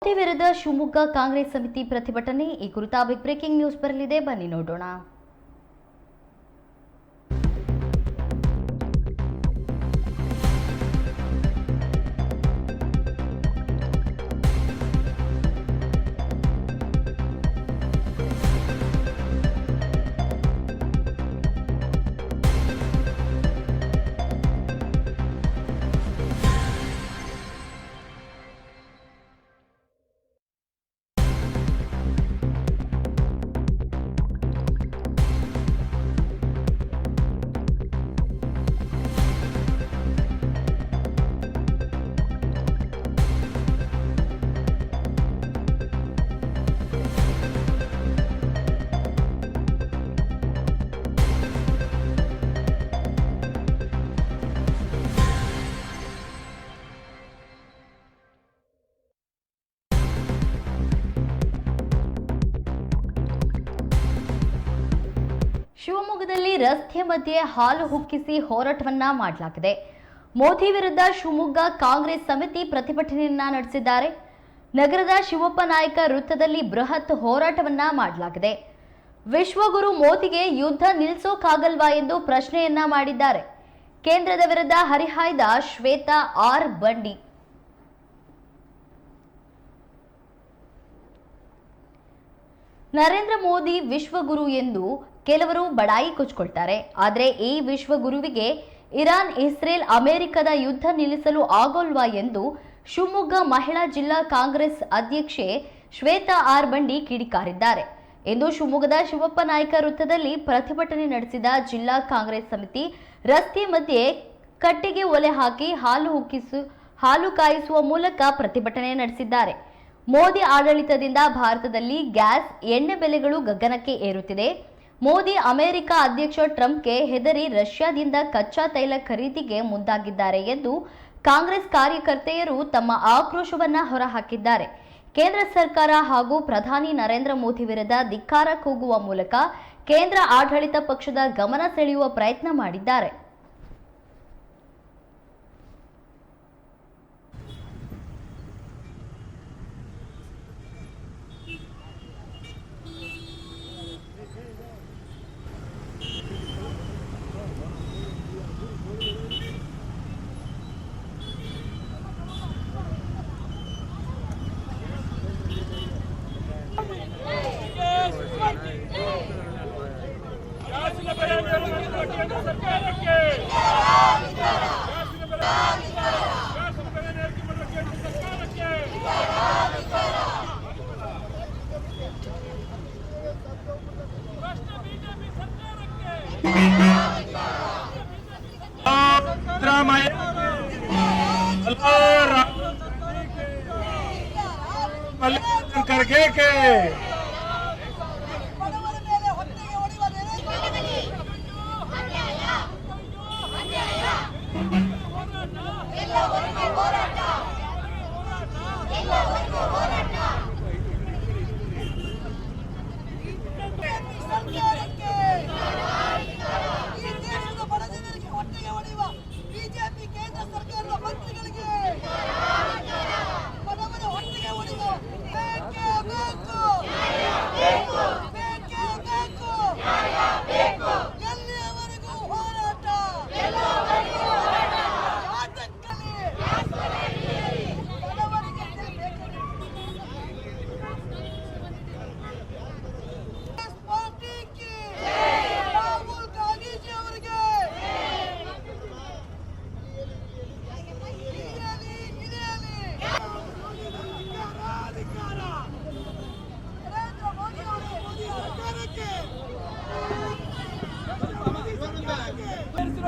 ಮೋದಿ ವಿರುದ್ಧ ಶಿವಮೊಗ್ಗ ಕಾಂಗ್ರೆಸ್ ಸಮಿತಿ ಪ್ರತಿಭಟನೆ. ಈ ಕುರಿತ ಬಿಗ್ ಬ್ರೇಕಿಂಗ್ ನ್ಯೂಸ್ ಬರಲಿದೆ, ಬನ್ನಿ ನೋಡೋಣ. ಶಿವಮೊಗ್ಗದಲ್ಲಿ ರಸ್ತೆ ಮಧ್ಯೆ ಹಾಲು ಹುಕ್ಕಿಸಿ ಹೋರಾಟವನ್ನ ಮಾಡಲಾಗಿದೆ. ಮೋದಿ ವಿರುದ್ಧ ಶಿವಮೊಗ್ಗ ಕಾಂಗ್ರೆಸ್ ಸಮಿತಿ ಪ್ರತಿಭಟನೆಯನ್ನ ನಡೆಸಿದ್ದಾರೆ. ನಗರದ ಶಿವಪ್ಪ ನಾಯಕ ವೃತ್ತದಲ್ಲಿ ಬೃಹತ್ ಹೋರಾಟವನ್ನ ಮಾಡಲಾಗಿದೆ. ವಿಶ್ವಗುರು ಮೋದಿಗೆ ಯುದ್ಧ ನಿಲ್ಲಿಸೋಕ್ಕಾಗಲ್ವಾ ಎಂದು ಪ್ರಶ್ನೆಯನ್ನ ಮಾಡಿದ್ದಾರೆ. ಕೇಂದ್ರದ ವಿರುದ್ಧ ಹರಿಹಾಯ್ದ ಶ್ವೇತಾ ಆರ್ ಬಂಡಿ. ನರೇಂದ್ರ ಮೋದಿ ವಿಶ್ವಗುರು ಎಂದು ಕೆಲವರು ಬಡಾಯಿ ಕೊಚ್ಚಿಕೊಳ್ತಾರೆ. ಆದರೆ ಈ ವಿಶ್ವಗುರುವಿಗೆ ಇರಾನ್, ಇಸ್ರೇಲ್, ಅಮೆರಿಕದ ಯುದ್ಧ ನಿಲ್ಲಿಸಲು ಆಗೋಲ್ವಾ ಎಂದು ಶಿವಮೊಗ್ಗ ಮಹಿಳಾ ಜಿಲ್ಲಾ ಕಾಂಗ್ರೆಸ್ ಅಧ್ಯಕ್ಷೆ ಶ್ವೇತಾ ಆರ್ ಬಂಡಿ ಕಿಡಿಕಾರಿದ್ದಾರೆ. ಇಂದು ಶಿವಮೊಗ್ಗದ ಶಿವಪ್ಪ ನಾಯಕ ವೃತ್ತದಲ್ಲಿ ಪ್ರತಿಭಟನೆ ನಡೆಸಿದ ಜಿಲ್ಲಾ ಕಾಂಗ್ರೆಸ್ ಸಮಿತಿ ರಸ್ತೆ ಮಧ್ಯೆ ಕಟ್ಟಿಗೆ ಒಲೆ ಹಾಕಿ ಹಾಲು ಕಾಯಿಸುವ ಮೂಲಕ ಪ್ರತಿಭಟನೆ ನಡೆಸಿದ್ದಾರೆ. ಮೋದಿ ಆಡಳಿತದಿಂದ ಭಾರತದಲ್ಲಿ ಗ್ಯಾಸ್, ಎಣ್ಣೆ ಬೆಲೆಗಳು ಗಗನಕ್ಕೆ ಏರುತ್ತಿದೆ. ಮೋದಿ ಅಮೆರಿಕ ಅಧ್ಯಕ್ಷ ಟ್ರಂಪ್ಗೆ ಹೆದರಿ ರಷ್ಯಾದಿಂದ ಕಚ್ಚಾ ತೈಲ ಖರೀದಿಗೆ ಮುಂದಾಗಿದ್ದಾರೆ ಎಂದು ಕಾಂಗ್ರೆಸ್ ಕಾರ್ಯಕರ್ತೆಯರು ತಮ್ಮ ಆಕ್ರೋಶವನ್ನ ಹೊರಹಾಕಿದ್ದಾರೆ. ಕೇಂದ್ರ ಸರ್ಕಾರ ಹಾಗೂ ಪ್ರಧಾನಿ ನರೇಂದ್ರ ಮೋದಿ ವಿರುದ್ಧ ಧಿಕ್ಕಾರ ಕೂಗುವ ಮೂಲಕ ಕೇಂದ್ರ ಆಡಳಿತ ಪಕ್ಷದ ಗಮನ ಸೆಳೆಯುವ ಪ್ರಯತ್ನ ಮಾಡಿದ್ದಾರೆ.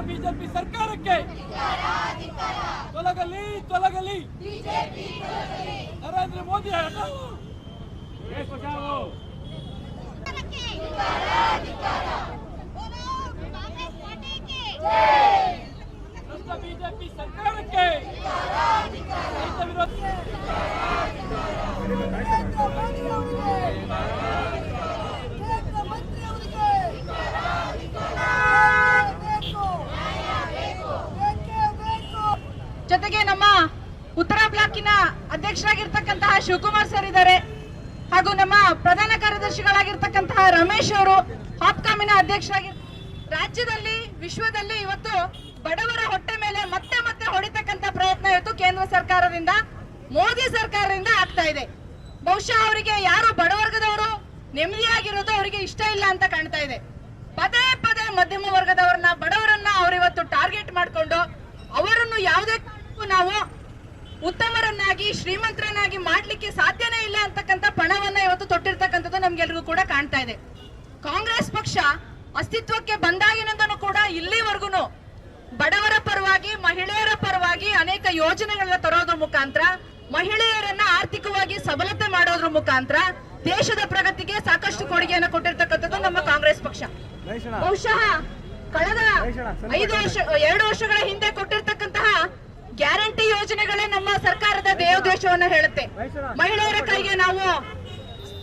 ಬಿಜೆಪಿ ಸರ್ಕಾರಕ್ಕೆ ತೊಲಗಲಿ ತೊಲಗಲಿ ನರೇಂದ್ರ ಮೋದಿ ಬಿಜೆಪಿ ಸರ್ಕಾರಕ್ಕೆ ಜೊತೆಗೆ ನಮ್ಮ ಉತ್ತರ ಬ್ಲಾಕಿನ ಅಧ್ಯಕ್ಷರಾಗಿರ್ತಕ್ಕಂತಹ ಶಿವಕುಮಾರ್ ಸರ್ ಇದ್ದಾರೆ, ಹಾಗೂ ನಮ್ಮ ಪ್ರಧಾನ ಕಾರ್ಯದರ್ಶಿಗಳಾಗಿರ್ತಕ್ಕಂತಹ ರಮೇಶ್ ಅವರು, ಹಾಪ್ಕಾಮಿನ ಅಧ್ಯಕ್ಷರಾಗಿ ರಾಜ್ಯದಲ್ಲಿ ವಿಶ್ವದಲ್ಲಿ ಇವತ್ತು ಬಡವರ ಹೊಟ್ಟೆ ಮೇಲೆ ಮತ್ತೆ ಮತ್ತೆ ಹೊಡಿತಕ್ಕಂತ ಪ್ರಯತ್ನ ಇವತ್ತು ಕೇಂದ್ರ ಸರ್ಕಾರದಿಂದ, ಮೋದಿ ಸರ್ಕಾರದಿಂದ ಆಗ್ತಾ ಇದೆ. ಬಹುಶಃ ಅವರಿಗೆ ಯಾರು ಬಡವರ್ಗದವರು ನೆಮ್ಮದಿಯಾಗಿರೋದು ಅವರಿಗೆ ಇಷ್ಟ ಇಲ್ಲ ಅಂತ ಕಾಣ್ತಾ ಇದೆ. ಪದೇ ಪದೇ ಮಧ್ಯಮ ವರ್ಗದವರನ್ನ, ಬಡವರನ್ನ ಅವರಿವತ್ತು ಟಾರ್ಗೆಟ್ ಮಾಡಿಕೊಂಡು ಅವರನ್ನು ಯಾವುದೇ ಕಾರಣಕ್ಕೂ ನಾವು ಉತ್ತಮರನ್ನಾಗಿ, ಶ್ರೀಮಂತರನ್ನಾಗಿ ಮಾಡ್ಲಿಕ್ಕೆ ಸಾಧ್ಯನೇ ಇಲ್ಲ ಅಂತಕ್ಕಂಥ ಪಣವನ್ನ ಇವತ್ತು ತೊಟ್ಟಿರ್ತಕ್ಕಂಥದ್ದು ನಮ್ಗೆಲ್ರಿಗೂ ಕೂಡ ಕಾಣ್ತಾ ಇದೆ. ಕಾಂಗ್ರೆಸ್ ಪಕ್ಷ ಅಸ್ತಿತ್ವಕ್ಕೆ ಬಂದಾಗಿನಿಂದನೂ ಕೂಡ ಇಲ್ಲಿವರೆಗೂ ಬಡವರ ಪರವಾಗಿ, ಮಹಿಳೆಯರ ಪರವಾಗಿ ಅನೇಕ ಯೋಜನೆಗಳನ್ನ ತರೋದ್ರ ಮುಖಾಂತರ, ಮಹಿಳೆಯರನ್ನ ಆರ್ಥಿಕವಾಗಿ ಸಬಲತೆ ಮಾಡೋದ್ರ ಮುಖಾಂತರ ದೇಶದ ಪ್ರಗತಿಗೆ ಸಾಕಷ್ಟು ಕೊಡುಗೆಯನ್ನು ಕೊಟ್ಟಿರ್ತಕ್ಕಂಥದ್ದು ನಮ್ಮ ಕಾಂಗ್ರೆಸ್ ಪಕ್ಷ. ಬಹುಶಃ ಕಳೆದ 2 ವರ್ಷಗಳ ಹಿಂದೆ ಕೊಟ್ಟಿರ್ತಕ್ಕಂತಹ ಗ್ಯಾರಂಟಿ ಯೋಜನೆಗಳೇ ನಮ್ಮ ಸರ್ಕಾರದ ದೇವೋದ್ದೇಶವನ್ನ ಹೇಳುತ್ತೆ. ಮಹಿಳೆಯರ ಕೈಗೆ ನಾವು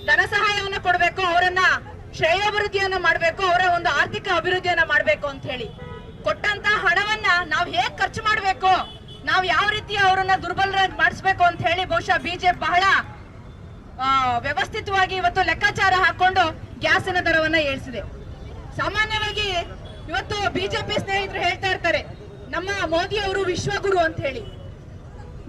ಧನ ಸಹಾಯವನ್ನ ಕೊಡಬೇಕು, ಅವರನ್ನ ಶ್ರೇಯೋಭಿವೃದ್ಧಿಯನ್ನ ಮಾಡಬೇಕು, ಅವರ ಒಂದು ಆರ್ಥಿಕ ಅಭಿವೃದ್ಧಿಯನ್ನ ಮಾಡಬೇಕು ಅಂತ ಹೇಳಿ ಕೊಟ್ಟಂತ ಹಣವನ್ನ ನಾವು ಹೇಗ್ ಖರ್ಚು ಮಾಡಬೇಕು, ನಾವು ಯಾವ ರೀತಿ ಅವರನ್ನ ದುರ್ಬಲರಾಗಿ ಮಾಡಿಸ್ಬೇಕು ಅಂತ ಹೇಳಿ ಬಹುಶಃ ಬಿಜೆಪಿ ಬಹಳ ವ್ಯವಸ್ಥಿತವಾಗಿ ಇವತ್ತು ಲೆಕ್ಕಾಚಾರ ಹಾಕೊಂಡು ಗ್ಯಾಸಿನ ದರವನ್ನ ಏರಿಸಿದೆ. ಸಾಮಾನ್ಯವಾಗಿ ಇವತ್ತು ಬಿಜೆಪಿ ಸ್ನೇಹಿತರು ಹೇಳ್ತಾ ಇರ್ತಾರೆ, ನಮ್ಮ ಮೋದಿ ಅವರು ವಿಶ್ವಗುರು ಅಂತ ಹೇಳಿ.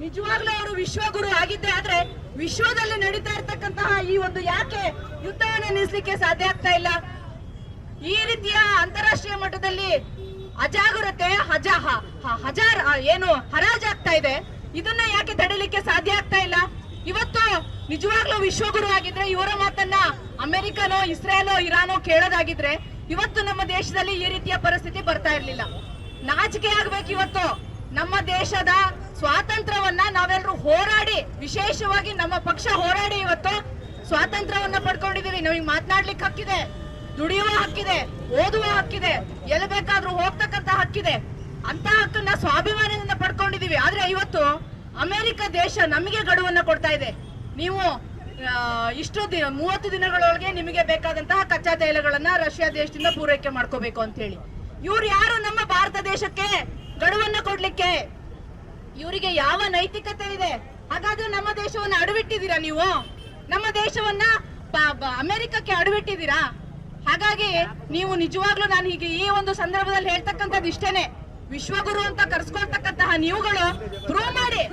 ನಿಜವಾಗ್ಲೂ ಅವರು ವಿಶ್ವಗುರು ಆಗಿದ್ದೆ ಆದ್ರೆ ವಿಶ್ವದಲ್ಲಿ ನಡೀತಾ ಇರ್ತಕ್ಕಂತಹ ಈ ಒಂದು ಯಾಕೆ ಯುದ್ಧವನ್ನ ನಿಲ್ಲಿಸಲಿಕ್ಕೆ ಸಾಧ್ಯ ಆಗ್ತಾ ಇಲ್ಲ? ಈ ರೀತಿಯ ಅಂತಾರಾಷ್ಟ್ರೀಯ ಮಟ್ಟದಲ್ಲಿ ಅಜಾಗರತೆ ಹರಾಜಾಗ್ತಾ ಇದೆ. ಇದನ್ನ ಯಾಕೆ ತಡಿಲಿಕ್ಕೆ ಸಾಧ್ಯ ಆಗ್ತಾ ಇಲ್ಲ? ಇವತ್ತು ನಿಜವಾಗ್ಲೂ ವಿಶ್ವಗುರು ಆಗಿದ್ರೆ ಇವರ ಮಾತನ್ನ ಅಮೆರಿಕನೋ, ಇಸ್ರೇಲೋ, ಇರಾನೋ ಕೇಳೋದಾಗಿದ್ರೆ ಇವತ್ತು ನಮ್ಮ ದೇಶದಲ್ಲಿ ಈ ರೀತಿಯ ಪರಿಸ್ಥಿತಿ ಬರ್ತಾ ಇರ್ಲಿಲ್ಲ. ನಾಚಿಕೆ ಆಗ್ಬೇಕು. ಇವತ್ತು ನಮ್ಮ ದೇಶದ ಸ್ವಾತಂತ್ರ್ಯವನ್ನ ನಾವೆಲ್ಲರೂ ಹೋರಾಡಿ, ವಿಶೇಷವಾಗಿ ನಮ್ಮ ಪಕ್ಷ ಹೋರಾಡಿ ಇವತ್ತು ಸ್ವಾತಂತ್ರ್ಯವನ್ನ ಪಡ್ಕೊಂಡಿದೀವಿ. ನಮಗೆ ಮಾತನಾಡ್ಲಿಕ್ಕೆ ಹಕ್ಕಿದೆ, ದುಡಿಯುವ ಹಕ್ಕಿದೆ, ಓದುವ ಹಕ್ಕಿದೆ, ಎಲ್ಲಿ ಬೇಕಾದ್ರೂ ಹೋಗ್ತಕ್ಕಂತ ಹಕ್ಕಿದೆ. ಅಂತ ಹಕ್ಕನ್ನ ಸ್ವಾಭಿಮಾನದಿಂದ ಪಡ್ಕೊಂಡಿದೀವಿ. ಆದ್ರೆ ಇವತ್ತು ಅಮೆರಿಕ ದೇಶ ನಮಗೆ ಗಡುವನ್ನ ಕೊಡ್ತಾ ಇದೆ. ನೀವು ಇಷ್ಟು 30 ದಿನಗಳೊಳಗೆ ನಿಮಗೆ ಬೇಕಾದಂತಹ ಕಚ್ಚಾ ತೈಲಗಳನ್ನ ರಷ್ಯಾ ದೇಶದಿಂದ ಪೂರೈಕೆ ಮಾಡ್ಕೋಬೇಕು ಅಂತ ಹೇಳಿ. ಇವ್ರು ಯಾರು ನಮ್ಮ ಭಾರತ ದೇಶಕ್ಕೆ ಗಡುವನ್ನ ಕೊಡ್ಲಿಕ್ಕೆ? ಇವರಿಗೆ ಯಾವ ನೈತಿಕತೆ ಇದೆ? ಹಾಗಾದ್ರೆ ನಮ್ಮ ದೇಶವನ್ನ ಅಡವಿಟ್ಟಿದ್ದೀರಾ ನೀವು? ನಮ್ಮ ದೇಶವನ್ನ ಅಮೆರಿಕಕ್ಕೆ ಅಡವಿಟ್ಟಿದ್ದೀರಾ? ಹಾಗಾಗಿ ನೀವು ನಿಜವಾಗ್ಲೂ ನಾನು ಹೀಗೆ ಈ ಒಂದು ಸಂದರ್ಭದಲ್ಲಿ ಹೇಳ್ತಕ್ಕಂಥದ್ದು ಇಷ್ಟೇನೆ, ವಿಶ್ವಗುರು ಅಂತ ಕರ್ಸ್ಕೊಳ್ತಕ್ಕಂತಹ ನೀವುಗಳು ಪ್ರೂವ್ ಮಾಡಿ,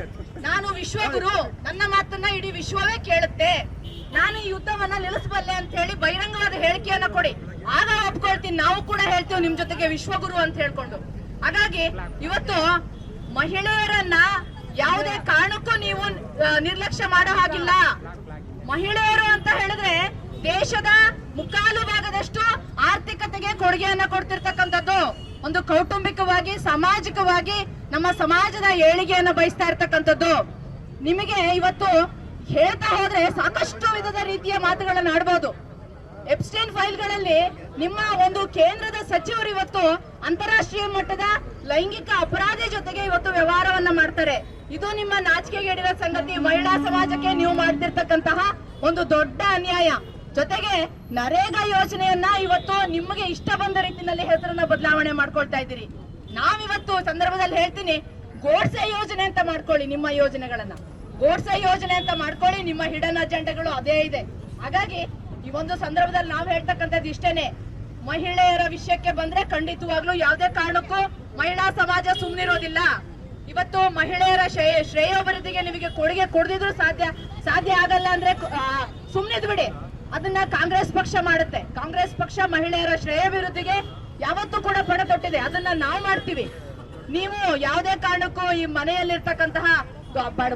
ನಾನು ವಿಶ್ವಗುರು, ನನ್ನ ಮಾತನ್ನ ಇಡೀ ವಿಶ್ವವೇ ಕೇಳುತ್ತೆ, ನಾನು ಈ ಯುದ್ಧವನ್ನ ನಿಲ್ಲಿಸಬಲ್ಲೆ ಅಂತ ಹೇಳಿ ಬಹಿರಂಗವಾದ ಹೇಳಿಕೆಯನ್ನ ಕೊಡಿ. ಆಗ ಒಪ್ಕೊಳ್ತೀನಿ, ನಾವು ಕೂಡ ಹೇಳ್ತೇವೆ ನಿಮ್ ಜೊತೆಗೆ ವಿಶ್ವಗುರು ಅಂತ ಹೇಳ್ಕೊಂಡು. ಹಾಗಾಗಿ ಇವತ್ತು ಮಹಿಳೆಯರನ್ನ ಯಾವುದೇ ಕಾರಣಕ್ಕೂ ನೀವು ನಿರ್ಲಕ್ಷ್ಯ ಮಾಡೋ ಹಾಗಿಲ್ಲ. ಮಹಿಳೆಯರು ಅಂತ ಹೇಳಿದ್ರೆ ದೇಶದ ಮುಕ್ಕಾಲು ಭಾಗದಷ್ಟು ಆರ್ಥಿಕತೆಗೆ ಕೊಡುಗೆಯನ್ನ ಕೊಡ್ತಿರ್ತಕ್ಕಂಥದ್ದು. ಒಂದು ಕೌಟುಂಬಿಕವಾಗಿ, ಸಾಮಾಜಿಕವಾಗಿ ನಮ್ಮ ಸಮಾಜದ ಏಳಿಗೆಯನ್ನ ಬಯಸ್ತಾ ಇರ್ತಕ್ಕಂಥದ್ದು. ನಿಮಗೆ ಇವತ್ತು ಹೇಳ್ತಾ ಹೋದ್ರೆ ಸಾಕಷ್ಟು ವಿಧದ ರೀತಿಯ ಮಾತುಗಳನ್ನ ಆಡ್ಬೋದು. ಎಪ್ಸ್ಟೈನ್ ಫೈಲ್ಗಳಲ್ಲಿ ನಿಮ್ಮ ಒಂದು ಕೇಂದ್ರದ ಸಚಿವರು ಇವತ್ತು ಅಂತಾರಾಷ್ಟ್ರೀಯ ಮಟ್ಟದ ಲೈಂಗಿಕ ಅಪರಾಧಿ ಜೊತೆಗೆ ಇವತ್ತು ವ್ಯವಹಾರವನ್ನ ಮಾಡ್ತಾರೆ. ಇದು ನಿಮ್ಮ ನಾಚಿಕೆಗೇಡಿರೋ ಸಂಗತಿ. ಮಹಿಳಾ ಸಮಾಜಕ್ಕೆ ನೀವು ಮಾಡ್ತಿರ್ತಕ್ಕಂತಹ ಒಂದು ದೊಡ್ಡ ಅನ್ಯಾಯ. ಜೊತೆಗೆ ನರೇಗಾ ಯೋಜನೆಯನ್ನ ಇವತ್ತು ನಿಮಗೆ ಇಷ್ಟ ಬಂದ ರೀತಿಯಲ್ಲಿ ಹೆಸರನ್ನ ಬದಲಾವಣೆ ಮಾಡ್ಕೊಳ್ತಾ ಇದ್ದೀರಿ. ನಾವಿವತ್ತು ಸಂದರ್ಭದಲ್ಲಿ ಹೇಳ್ತೀನಿ, ಗೋಡ್ಸೆ ಯೋಜನೆ ಅಂತ ಮಾಡ್ಕೊಳ್ಳಿ. ನಿಮ್ಮ ಯೋಜನೆಗಳನ್ನ ಗೋಡ್ಸೆ ಯೋಜನೆ ಅಂತ ಮಾಡ್ಕೊಳ್ಳಿ. ನಿಮ್ಮ ಹಿಡನ್ ಅಜೆಂಡಾಗಳು ಅದೇ ಇದೆ. ಹಾಗಾಗಿ ಈ ಒಂದು ಸಂದರ್ಭದಲ್ಲಿ ನಾವು ಹೇಳ್ತಕ್ಕಂಥದ್ದು ಇಷ್ಟೇನೆ, ಮಹಿಳೆಯರ ವಿಷಯಕ್ಕೆ ಬಂದ್ರೆ ಖಂಡಿತವಾಗ್ಲೂ ಯಾವುದೇ ಕಾರಣಕ್ಕೂ ಮಹಿಳಾ ಸಮಾಜ ಸುಮ್ಮನಿರೋದಿಲ್ಲ. ಇವತ್ತು ಮಹಿಳೆಯರ ಶ್ರೇಯೋಭಿವೃದ್ಧಿಗೆ ನಿಮಗೆ ಕೊಡುಗೆ ಕೊಡದಿದ್ರು ಸಾಧ್ಯ ಆಗಲ್ಲ ಅಂದ್ರೆ ಸುಮ್ಮನಿದ್ ಬಿಡಿ. ಅದನ್ನ ಕಾಂಗ್ರೆಸ್ ಪಕ್ಷ ಮಾಡುತ್ತೆ. ಕಾಂಗ್ರೆಸ್ ಪಕ್ಷ ಮಹಿಳೆಯರ ಶ್ರೇಯೋಭಿವೃದ್ಧಿಗೆ ಯಾವತ್ತೂ ಕೂಡ ಪಣ ತೊಟ್ಟಿದೆ. ಅದನ್ನ ನಾವು ಮಾಡ್ತೀವಿ. ನೀವು ಯಾವುದೇ ಕಾರಣಕ್ಕೂ ಈ ಮನೆಯಲ್ಲಿರ್ತಕ್ಕಂತಹ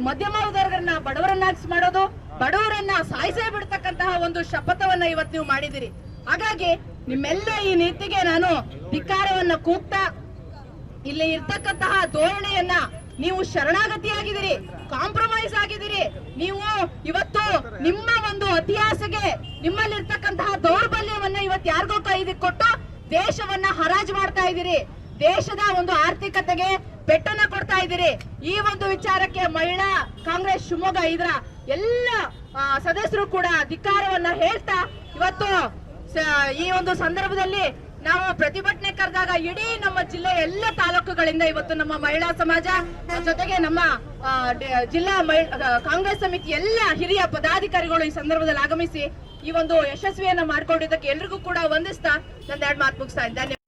ಮಧ್ಯಮ ವರ್ಗರನ್ನ ಬಡವರನ್ನಾಗಿಸಿ ಮಾಡೋದು, ಬಡವರನ್ನ ಸಾಯಿಸೇ ಬಿಡ್ತಕ್ಕಂತಹ ಒಂದು ಶಪಥವನ್ನ ಇವತ್ತು ನೀವು ಮಾಡಿದಿರಿ. ಹಾಗಾಗಿ ನಿಮ್ಮೆಲ್ಲ ಈ ನೀತಿಗೆ ನಾನು ಧಿಕ್ಕಾರವನ್ನ ಕೂಗ್ತಾ, ಇಲ್ಲಿ ಇರ್ತಕ್ಕಂತಹ ಧೋರಣೆಯನ್ನ ನೀವು ಶರಣಾಗತಿಯಾಗಿದ್ದೀರಿ, ಕಾಂಪ್ರಮೈಸ್ ಆಗಿದ್ದೀರಿ. ನೀವು ಇವತ್ತು ನಿಮ್ಮ ಒಂದು ಇತಿಹಾಸಕ್ಕೆ ನಿಮ್ಮಲ್ಲಿರ್ತಕ್ಕಂತಹ ದೌರ್ಬಲ್ಯವನ್ನ ಇವತ್ತು ಯಾರಿಗೋ ಕೈದಿಗೆ ಕೊಟ್ಟು ದೇಶವನ್ನ ಹರಾಜು ಮಾಡ್ತಾ ಇದ್ದೀರಿ. ದೇಶದ ಒಂದು ಆರ್ಥಿಕತೆಗೆ ಪೆಟ್ಟನ್ನ ಕೊಡ್ತಾ ಇದ್ದೀರಿ. ಈ ಒಂದು ವಿಚಾರಕ್ಕೆ ಮಹಿಳಾ ಕಾಂಗ್ರೆಸ್ ಶಿವಮೊಗ್ಗ ಇದರ ಎಲ್ಲ ಸದಸ್ಯರು ಕೂಡ ಧಿಕ್ಕಾರವನ್ನ ಹೇಳ್ತಾ, ಇವತ್ತು ಈ ಒಂದು ಸಂದರ್ಭದಲ್ಲಿ ನಾವು ಪ್ರತಿಭಟನೆ ಕರೆದಾಗ ಇಡೀ ನಮ್ಮ ಜಿಲ್ಲೆಯ ಎಲ್ಲ ತಾಲೂಕುಗಳಿಂದ ಇವತ್ತು ನಮ್ಮ ಮಹಿಳಾ ಸಮಾಜ ಜೊತೆಗೆ ನಮ್ಮ ಜಿಲ್ಲಾ ಕಾಂಗ್ರೆಸ್ ಸಮಿತಿ ಎಲ್ಲ ಹಿರಿಯ ಪದಾಧಿಕಾರಿಗಳು ಈ ಸಂದರ್ಭದಲ್ಲಿ ಆಗಮಿಸಿ ಈ ಒಂದು ಯಶಸ್ವಿಯನ್ನ ಮಾಡ್ಕೊಂಡಿದ್ದಕ್ಕೆ ಎಲ್ರಿಗೂ ಕೂಡ ವಂದಿಸ್ತಾ ನನ್ನ 2 ಮಾತು ಮುಗಿಸ್ತಾ ಇದ್ದೇನೆ.